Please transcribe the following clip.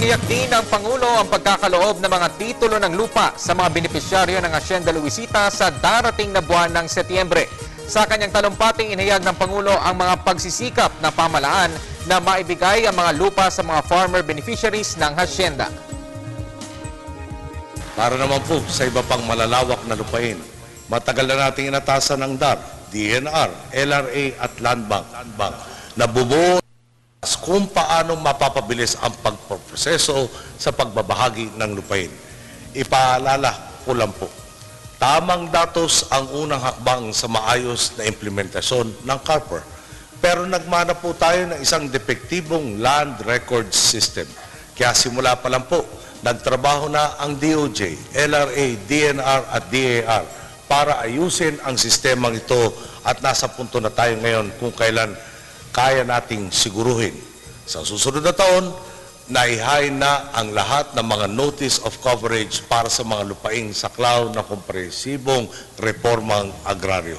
Tiniyak din ng Pangulo ang pagkakaloob ng mga titulo ng lupa sa mga benepisyaryo ng Hacienda Luisita sa darating na buwan ng Setyembre. Sa kanyang talumpating, inihayag ng Pangulo ang mga pagsisikap ng pamahalaan na maibigay ang mga lupa sa mga farmer beneficiaries ng Hacienda. Para naman po sa iba pang malalawak na lupain, matagal na nating inatasan ng DAR, DNR, LRA at Land Bank na bubuo kung paano mapapabilis ang pagproseso sa pagbabahagi ng lupain. Ipaalala ko lang po, tamang datos ang unang hakbang sa maayos na implementasyon ng CARPOR. Pero nagmana po tayo ng isang depektibong land record system. Kaya simula pa lang po, nagtrabaho na ang DOJ, LRA, DNR at DAR para ayusin ang sistemang ito at nasa punto na tayo ngayon kung kailan kaya nating siguruhin. Sa susunod na taon, naihain na ang lahat ng mga notice of coverage para sa mga lupaing saklaw na komprehensibong reformang agraryo.